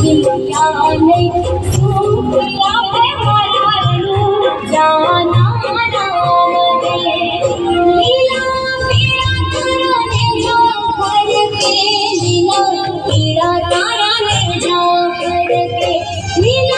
दिलिया नहीं सूखिया पे मरारू जाना नाम दे लीला पीड़ा तारा ने जा भर के लीला पीड़ा तारा ने जा भर के लीला